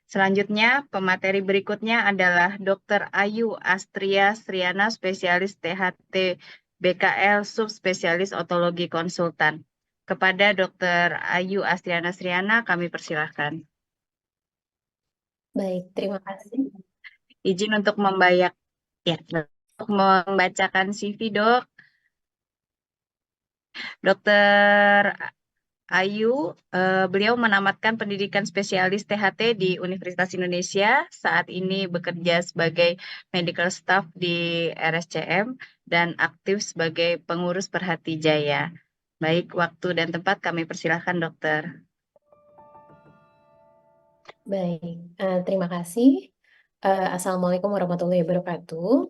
Selanjutnya, pemateri berikutnya adalah Dr. Ayu Astria Sriana, spesialis THT BKL, subspesialis otologi konsultan. Kepada Dr. Ayu Astriana Sriana, kami persilahkan. Baik, terima kasih. Izin untuk untuk membacakan CV, Dok. Dr. Ayu, beliau menamatkan pendidikan spesialis THT di Universitas Indonesia. Saat ini bekerja sebagai medical staff di RSCM dan aktif sebagai pengurus Perhati Jaya. Baik, waktu dan tempat kami persilahkan, dokter. Baik, terima kasih. Assalamualaikum warahmatullahi wabarakatuh.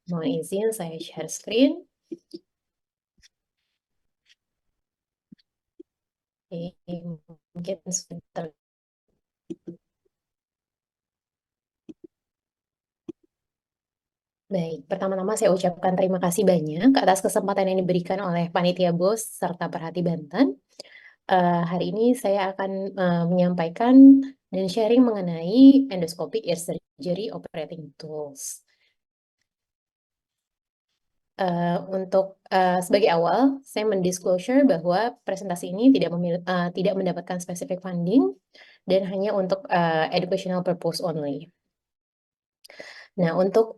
Mohon izin saya share screen. Oke, mungkin sebentar. Baik, pertama-tama saya ucapkan terima kasih banyak atas kesempatan yang diberikan oleh Panitia BOS serta Perhati Banten. Hari ini saya akan menyampaikan dan sharing mengenai endoscopic ear surgery operating tools. Sebagai awal, saya mendisclosure bahwa presentasi ini tidak mendapatkan specific funding dan hanya untuk educational purpose only. Nah, untuk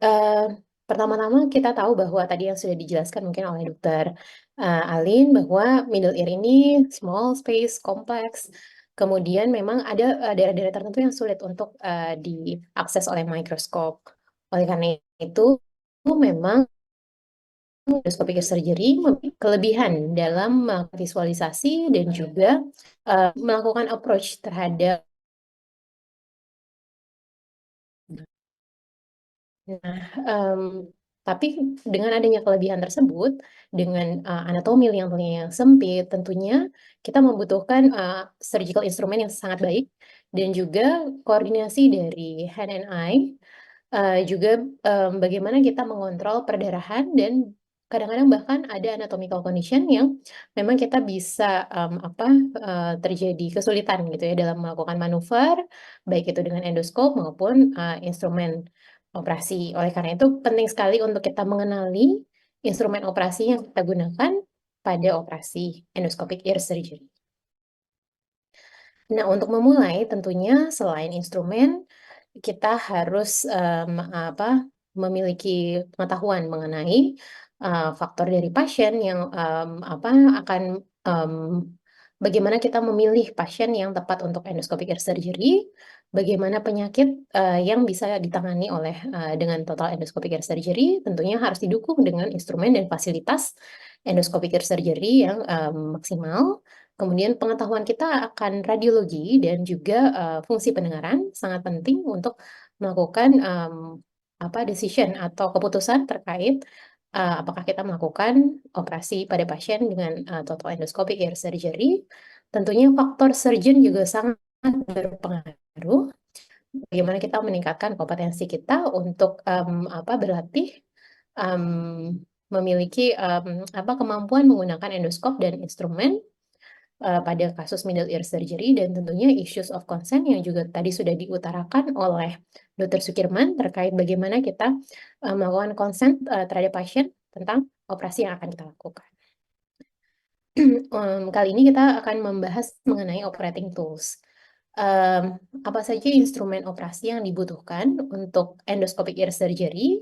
pertama-tama kita tahu bahwa tadi yang sudah dijelaskan mungkin oleh Dokter Alin bahwa middle ear ini small space, kompleks, kemudian memang ada daerah-daerah tertentu yang sulit untuk diakses oleh mikroskop. Oleh karena itu, memang endoscopic surgery memiliki kelebihan dalam visualisasi dan juga melakukan approach terhadap. Nah, tapi dengan adanya kelebihan tersebut, dengan anatomi yang sempit, tentunya kita membutuhkan surgical instrument yang sangat baik dan juga koordinasi dari hand and eye, juga bagaimana kita mengontrol perdarahan dan kadang-kadang bahkan ada anatomical condition yang memang kita bisa terjadi kesulitan gitu ya dalam melakukan manuver, baik itu dengan endoskop maupun instrumen operasi. Oleh karena itu penting sekali untuk kita mengenali instrumen operasi yang kita gunakan pada operasi endoscopic ear surgery. Nah, untuk memulai tentunya selain instrumen, kita harus memiliki pengetahuan mengenai faktor dari pasien yang akan bagaimana kita memilih pasien yang tepat untuk endoscopic ear surgery, bagaimana penyakit yang bisa ditangani oleh dengan total endoscopic ear surgery, tentunya harus didukung dengan instrumen dan fasilitas endoscopic ear surgery yang maksimal. Kemudian pengetahuan kita akan radiologi dan juga fungsi pendengaran sangat penting untuk melakukan decision atau keputusan terkait apakah kita melakukan operasi pada pasien dengan total endoscopic ear surgery. Tentunya faktor surgeon juga sangat berpengaruh. Bagaimana kita meningkatkan kompetensi kita untuk berlatih memiliki kemampuan menggunakan endoskop dan instrumen pada kasus middle ear surgery dan tentunya issues of consent yang juga tadi sudah diutarakan oleh Dr. Sukirman terkait bagaimana kita melakukan consent terhadap pasien tentang operasi yang akan kita lakukan. Kali ini kita akan membahas mengenai operating tools. Apa saja instrumen operasi yang dibutuhkan untuk endoscopic ear surgery?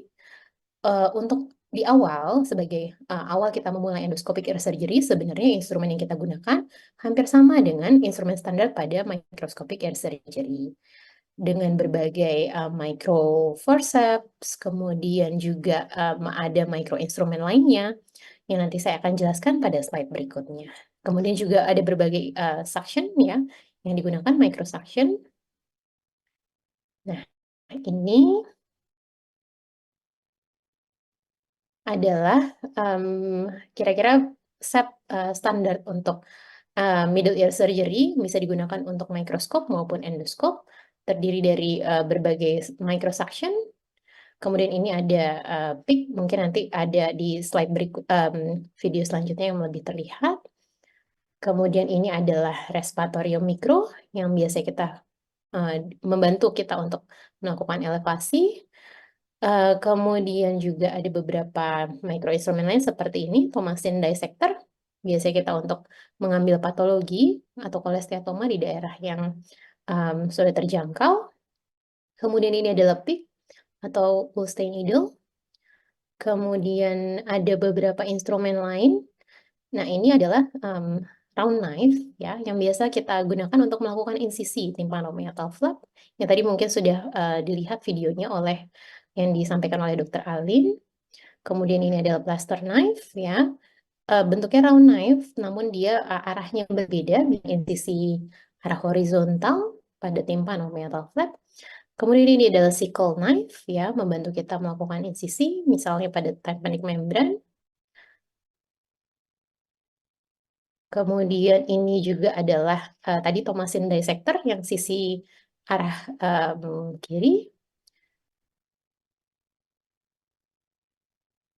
Untuk di awal, sebagai awal kita memulai endoscopic ear surgery, sebenarnya instrumen yang kita gunakan hampir sama dengan instrumen standar pada microscopic ear surgery. Dengan berbagai micro forceps, kemudian juga ada micro instrumen lainnya yang nanti saya akan jelaskan pada slide berikutnya. Kemudian juga ada berbagai suction ya yang digunakan micro suction. Nah, ini adalah kira-kira set standar untuk middle ear surgery bisa digunakan untuk mikroskop maupun endoskop, terdiri dari berbagai microsuction. Kemudian ini ada PIC, mungkin nanti ada di slide berikut video selanjutnya yang lebih terlihat. Kemudian ini adalah respiratorium mikro yang biasa kita membantu kita untuk melakukan elevasi. Kemudian juga ada beberapa microinstrument lain seperti ini, Thomasin dissector. Biasanya kita untuk mengambil patologi atau kolesteatoma di daerah yang sudah terjangkau. Kemudian ini adalah PIC atau Pulse Needle. Kemudian ada beberapa instrumen lain. Nah, ini adalah round knife ya, yang biasa kita gunakan untuk melakukan insisi tympanomeatal flap. Yang tadi mungkin sudah dilihat videonya oleh yang disampaikan oleh Dr. Alin. Kemudian ini adalah plaster knife ya. Bentuknya round knife, namun dia arahnya berbeda, insisi arah horizontal pada tympanomeatal flap. Kemudian ini adalah sickle knife ya, membantu kita melakukan insisi, misalnya pada tympanic membrane. Kemudian ini juga adalah tadi Thomasin dissector yang sisi arah kiri.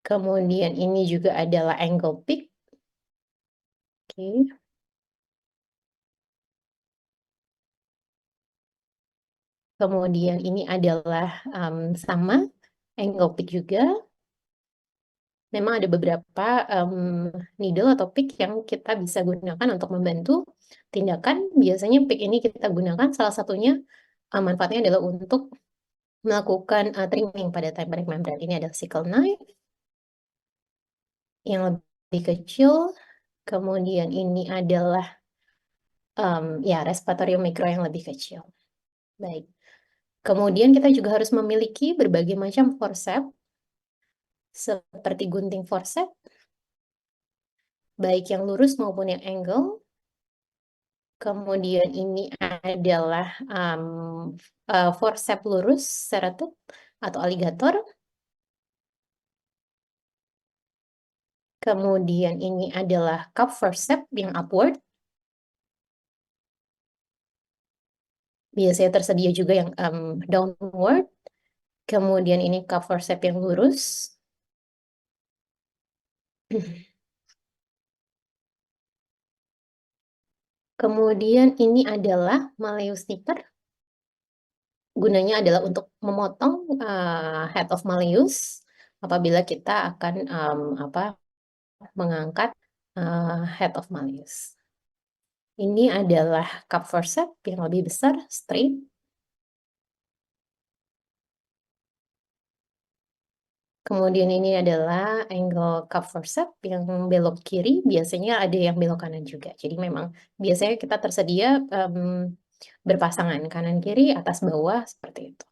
Kemudian ini juga adalah angle pick. Oke. Kemudian ini adalah sama angle pick juga. Memang ada beberapa needle atau pick yang kita bisa gunakan untuk membantu tindakan. Biasanya pick ini kita gunakan salah satunya manfaatnya adalah untuk melakukan trimming pada tympanic membrane. Ini adalah sickle knife yang lebih kecil. Kemudian ini adalah ya respiratorium mikro yang lebih kecil. Baik. Kemudian kita juga harus memiliki berbagai macam forceps seperti gunting forceps, baik yang lurus maupun yang angle. Kemudian ini adalah forceps lurus serratud atau alligator. Kemudian ini adalah cup forceps yang upward. Biasanya tersedia juga yang downward. Kemudian ini cup forceps yang lurus. Kemudian ini adalah malleus sniper. Gunanya adalah untuk memotong head of malleus apabila kita akan mengangkat head of malleus. Ini adalah cup forceps yang lebih besar, straight. Kemudian ini adalah angle cup forceps yang belok kiri, biasanya ada yang belok kanan juga. Jadi memang biasanya kita tersedia berpasangan kanan kiri, atas bawah seperti itu.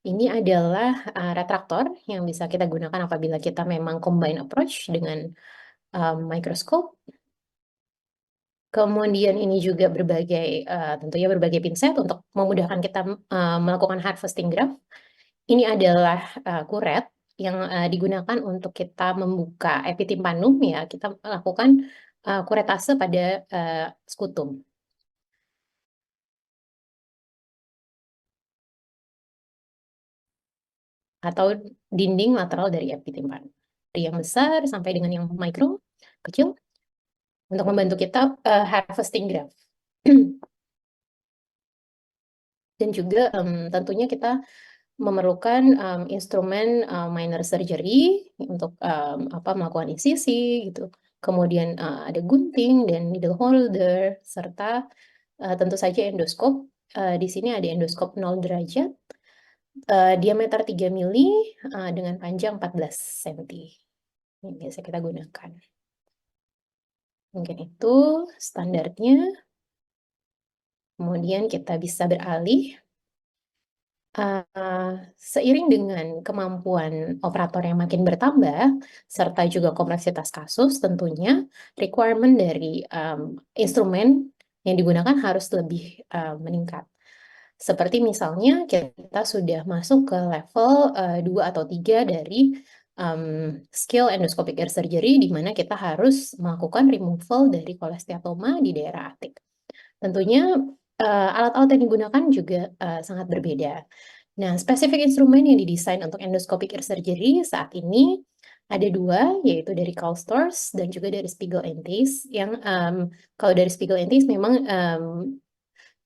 Ini adalah retraktor yang bisa kita gunakan apabila kita memang combine approach dengan mikroskop. Kemudian ini juga tentunya berbagai pinset untuk memudahkan kita melakukan harvesting graft. Ini adalah kuret yang digunakan untuk kita membuka epitimpanum ya, kita melakukan kuretase pada skutum. Atau dinding lateral dari epitimpanum. Dari yang besar sampai dengan yang mikro, kecil, untuk membantu kita harvesting graft. Dan juga tentunya kita memerlukan instrumen minor surgery untuk melakukan insisi gitu. Kemudian ada gunting dan needle holder serta tentu saja endoskop. Di sini ada endoskop 0 derajat, diameter 3 mili dengan panjang 14 cm. Ini biasa kita gunakan. Mungkin itu standarnya. Kemudian kita bisa beralih. Seiring dengan kemampuan operator yang makin bertambah, serta juga kompleksitas kasus, tentunya requirement dari instrumen yang digunakan harus lebih meningkat. Seperti misalnya kita sudah masuk ke level 2 atau 3 dari skill endoscopic ear surgery, di mana kita harus melakukan removal dari kolesteatoma di daerah atik. Tentunya alat-alat yang digunakan juga sangat berbeda. Nah, spesifik instrumen yang didesain untuk endoscopic ear surgery saat ini ada 2, yaitu dari Karl Storz dan juga dari Spiegel and Thies. Yang kalau dari Spiegel and Thies memang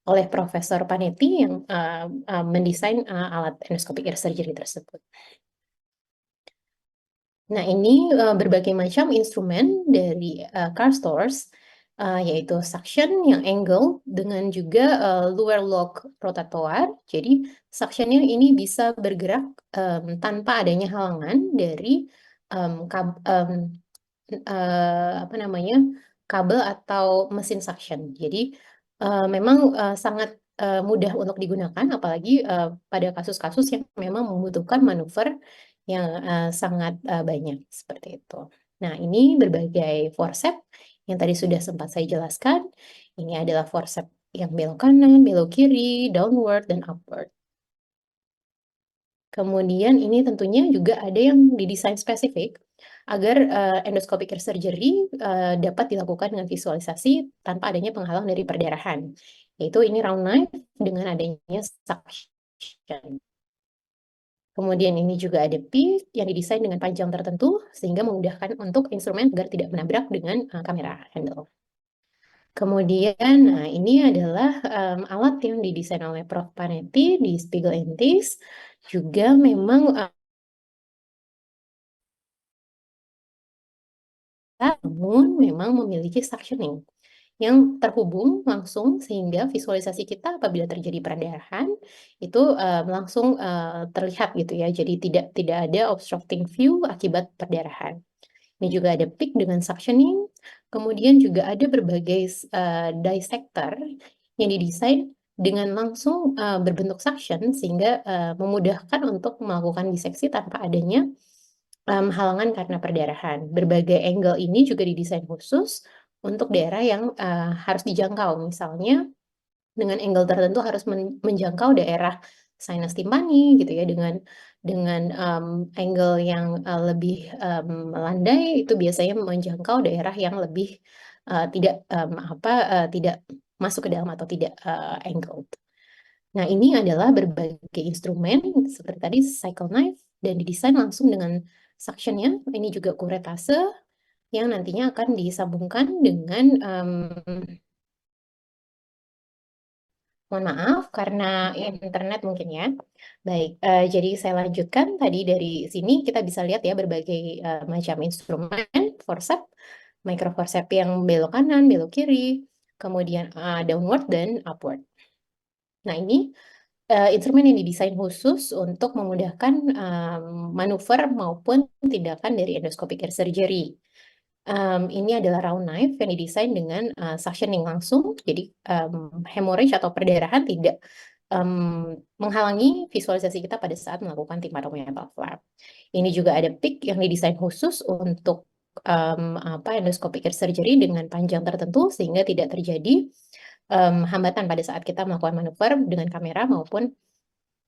oleh Profesor Panetti yang mendesain alat endoscopic ear surgery tersebut. Nah, ini berbagai macam instrumen dari Karl Storz, yaitu suction yang angle dengan juga lower lock rotator. Jadi, suctionnya ini bisa bergerak tanpa adanya halangan dari um, kab- um, apa namanya, kabel atau mesin suction. Jadi, memang sangat mudah untuk digunakan, apalagi pada kasus-kasus yang memang membutuhkan manuver yang sangat banyak, seperti itu. Nah, ini berbagai forceps yang tadi sudah sempat saya jelaskan. Ini adalah forceps yang belok kanan, belok kiri, downward, dan upward. Kemudian ini tentunya juga ada yang didesain spesifik agar endoscopic ear surgery dapat dilakukan dengan visualisasi tanpa adanya penghalang dari perdarahan. Yaitu ini round knife dengan adanya suction. Kemudian ini juga ada pick yang didesain dengan panjang tertentu sehingga memudahkan untuk instrumen agar tidak menabrak dengan kamera handle. Kemudian, nah ini adalah alat yang didesain oleh Prof. Panetti di Spiegel Intis. Juga memang namun memang memiliki suctioning yang terhubung langsung sehingga visualisasi kita apabila terjadi perdarahan itu langsung terlihat gitu ya. Jadi tidak ada obstructing view akibat perdarahan. Ini juga ada pick dengan suctioning, kemudian juga ada berbagai dissector yang didesain dengan langsung berbentuk suction sehingga memudahkan untuk melakukan diseksi tanpa adanya halangan karena perdarahan. Berbagai angle ini juga didesain khusus untuk daerah yang harus dijangkau. Misalnya dengan angle tertentu harus menjangkau daerah sinus timpani gitu ya dengan angle yang lebih landai itu biasanya menjangkau daerah yang lebih tidak masuk ke dalam atau tidak angled. Nah, ini adalah berbagai instrumen seperti tadi cycle knife dan didesain langsung dengan suction-nya. Ini juga kuretase yang nantinya akan disambungkan dengan mohon maaf karena internet mungkin ya. Baik, jadi saya lanjutkan tadi dari sini kita bisa lihat ya berbagai macam instrumen forceps, microforceps yang belok kanan, belok kiri, kemudian downward dan upward. Nah, ini instrumen yang didesain khusus untuk memudahkan manuver maupun tindakan dari endoscopic ear surgery. Ini adalah round knife yang didesain dengan suctioning langsung, jadi hemorrhage atau perdarahan tidak menghalangi visualisasi kita pada saat melakukan tympanomeatal flap. Ini juga ada pick yang didesain khusus untuk endoscopic ear surgery dengan panjang tertentu sehingga tidak terjadi hambatan pada saat kita melakukan manuver dengan kamera maupun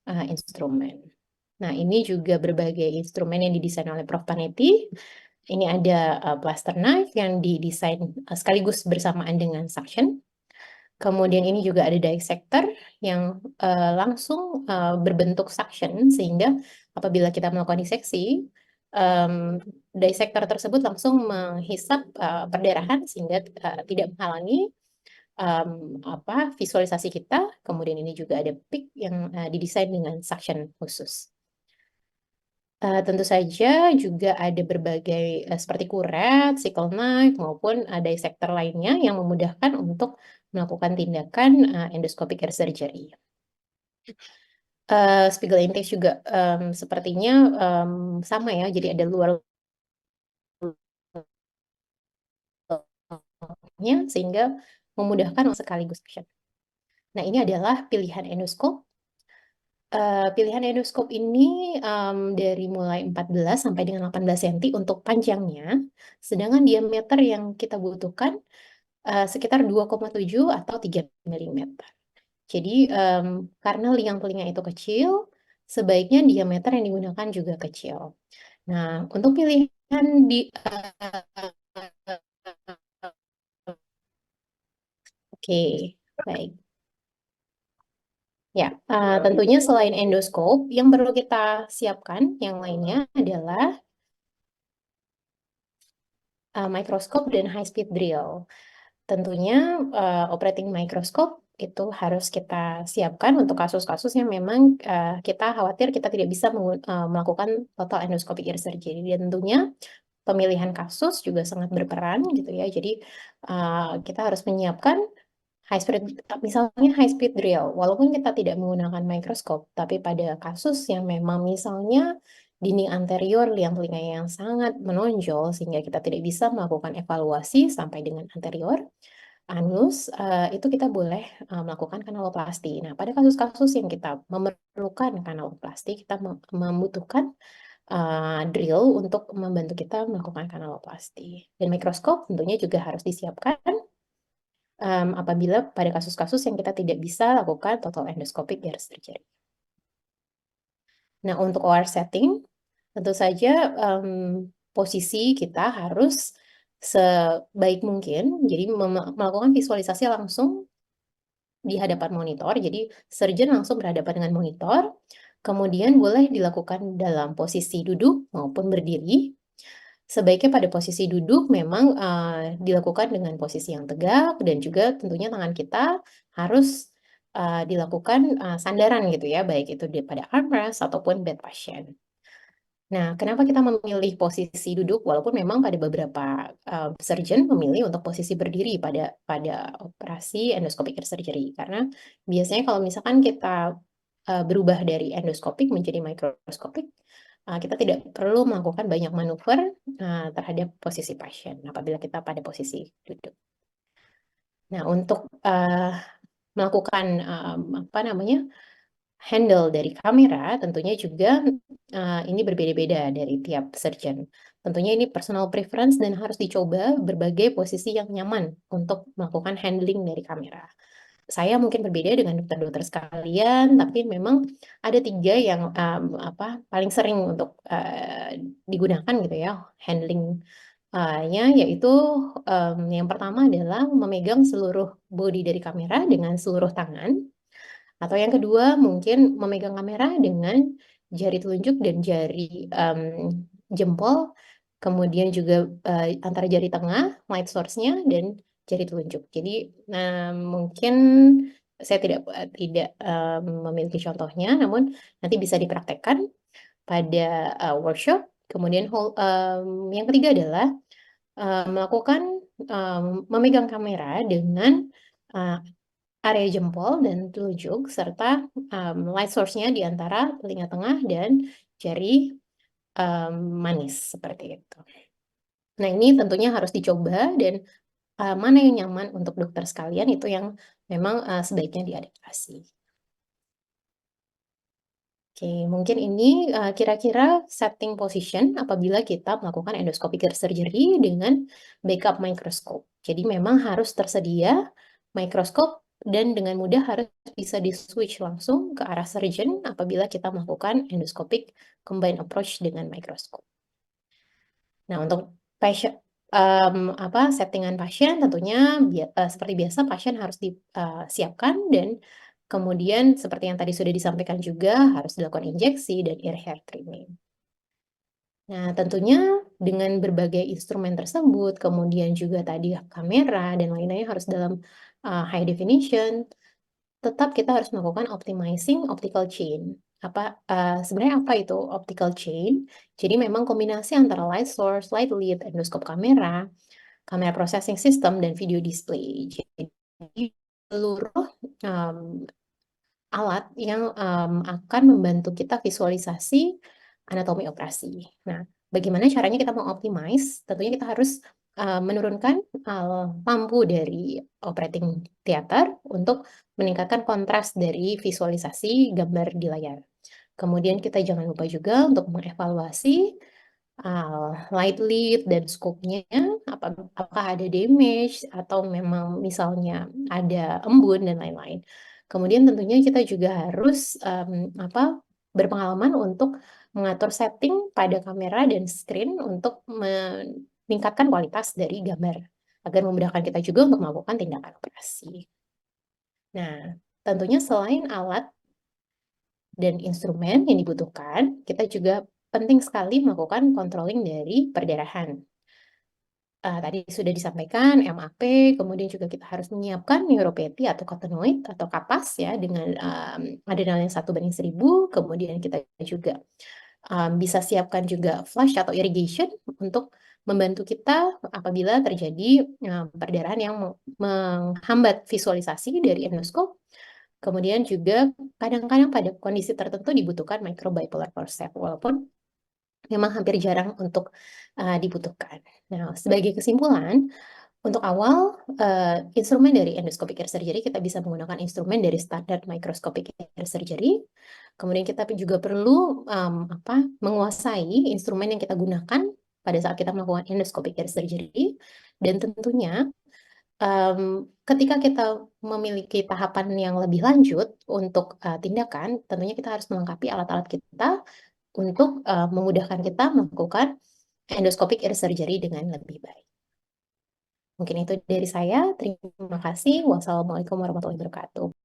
instrumen. Nah, ini juga berbagai instrumen yang didesain oleh Prof. Panetti. Ini ada plaster knife yang didesain sekaligus bersamaan dengan suction. Kemudian ini juga ada dissector yang langsung berbentuk suction sehingga apabila kita melakukan diseksi, dissector tersebut langsung menghisap perdarahan sehingga tidak menghalangi visualisasi kita. Kemudian ini juga ada pick yang didesain dengan suction khusus. Tentu saja juga ada berbagai seperti kuret, sickle knife, maupun dissector lainnya yang memudahkan untuk melakukan tindakan endoscopic ear surgery. Spiegel Intake juga sepertinya sama ya, jadi ada luar sehingga memudahkan sekaligus action. Nah, ini adalah pilihan endoskop. Pilihan endoskop ini dari mulai 14 sampai dengan 18 cm untuk panjangnya, sedangkan diameter yang kita butuhkan sekitar 2,7 atau 3 mm. Jadi karena liang telinga itu kecil, sebaiknya diameter yang digunakan juga kecil. Nah, untuk pilihan oke, baik. Ya, tentunya selain endoskop, yang perlu kita siapkan yang lainnya adalah mikroskop dan high speed drill. Tentunya operating microscope itu harus kita siapkan untuk kasus-kasus yang memang kita khawatir kita tidak bisa melakukan total endoscopic ear surgery. Dan tentunya pemilihan kasus juga sangat berperan gitu ya. Jadi kita harus menyiapkan high speed, misalnya high speed drill. Walaupun kita tidak menggunakan mikroskop, tapi pada kasus yang memang misalnya dinding anterior liang telinga yang sangat menonjol sehingga kita tidak bisa melakukan evaluasi sampai dengan anterior anus, itu kita boleh melakukan kanaloplasti. Nah, pada kasus-kasus yang kita memerlukan kanaloplasti, kita membutuhkan drill untuk membantu kita melakukan kanaloplasti. Dan mikroskop tentunya juga harus disiapkan apabila pada kasus-kasus yang kita tidak bisa lakukan total endoscopic ear surgery. Nah, untuk OR setting, tentu saja posisi kita harus sebaik mungkin, jadi melakukan visualisasi langsung di hadapan monitor. Jadi surgeon langsung berhadapan dengan monitor, kemudian boleh dilakukan dalam posisi duduk maupun berdiri. Sebaiknya pada posisi duduk memang dilakukan dengan posisi yang tegak dan juga tentunya tangan kita harus dilakukan sandaran gitu ya, baik itu pada armrest ataupun bed pasien. Nah, kenapa kita memilih posisi duduk walaupun memang pada beberapa surgeon memilih untuk posisi berdiri pada operasi endoscopic ear surgery. Karena biasanya kalau misalkan kita berubah dari endoskopik menjadi mikroskopik, kita tidak perlu melakukan banyak manuver terhadap posisi pasien apabila kita pada posisi duduk. Nah, untuk melakukan apa namanya handle dari kamera tentunya juga ini berbeda-beda dari tiap surgeon. Tentunya ini personal preference dan harus dicoba berbagai posisi yang nyaman untuk melakukan handling dari kamera. Saya mungkin berbeda dengan dokter-dokter sekalian, tapi memang ada 3 yang paling sering untuk digunakan gitu ya handling yaitu yang pertama adalah memegang seluruh body dari kamera dengan seluruh tangan. Atau yang kedua mungkin memegang kamera dengan jari telunjuk dan jari jempol, kemudian juga antara jari tengah, light source-nya, dan jari telunjuk. Jadi, mungkin saya tidak memiliki contohnya, namun nanti bisa dipraktekkan pada workshop. Kemudian yang ketiga adalah melakukan memegang kamera dengan area jempol dan telunjuk serta light source-nya di antara telinga tengah dan jari manis, seperti itu. Nah, ini tentunya harus dicoba dan mana yang nyaman untuk dokter sekalian itu yang memang sebaiknya diadaptasi. Oke, mungkin ini kira-kira setting position apabila kita melakukan endoscopic ear surgery dengan backup microscope. Jadi memang harus tersedia mikroskop dan dengan mudah harus bisa di-switch langsung ke arah surgeon apabila kita melakukan endoscopic combined approach dengan mikroskop. Nah, untuk pasien settingan pasien tentunya seperti biasa pasien harus disiapkan dan kemudian seperti yang tadi sudah disampaikan juga harus dilakukan injeksi dan ear hair trimming. Nah, tentunya dengan berbagai instrumen tersebut, kemudian juga tadi kamera dan lain-lainnya harus dalam high definition, tetap kita harus melakukan optimizing optical chain. Sebenarnya apa itu optical chain? Jadi memang kombinasi antara light source, light lead, endoscope kamera, kamera processing system, dan video display. Jadi seluruh alat yang akan membantu kita visualisasi anatomi operasi. Nah, bagaimana caranya kita mengoptimize? Tentunya kita harus menurunkan lampu dari operating theater untuk meningkatkan kontras dari visualisasi gambar di layar. Kemudian kita jangan lupa juga untuk mengevaluasi light lead dan scope-nya, apakah ada damage atau memang misalnya ada embun dan lain-lain. Kemudian tentunya kita juga harus berpengalaman untuk mengatur setting pada kamera dan screen untuk meningkatkan kualitas dari gambar, agar memudahkan kita juga untuk melakukan tindakan operasi. Nah, tentunya selain alat dan instrumen yang dibutuhkan, kita juga penting sekali melakukan controlling dari perdarahan. Tadi sudah disampaikan MAP, kemudian juga kita harus menyiapkan neuropathy atau cottonoid atau kapas ya dengan adrenalin 1:1000. Kemudian kita juga bisa siapkan juga flush atau irrigation untuk membantu kita apabila terjadi perdarahan yang menghambat visualisasi dari endoskop. Kemudian juga kadang-kadang pada kondisi tertentu dibutuhkan microbipolar forceps, walaupun memang hampir jarang untuk dibutuhkan. Nah, sebagai kesimpulan, untuk awal instrumen dari endoscopic ear surgery kita bisa menggunakan instrumen dari standar microscopic ear surgery. Kemudian kita juga perlu menguasai instrumen yang kita gunakan pada saat kita melakukan endoscopic ear surgery. Dan tentunya ketika kita memiliki tahapan yang lebih lanjut untuk tindakan, tentunya kita harus melengkapi alat-alat kita untuk memudahkan kita melakukan endoscopic ear surgery dengan lebih baik. Mungkin itu dari saya. Terima kasih. Wassalamualaikum warahmatullahi wabarakatuh.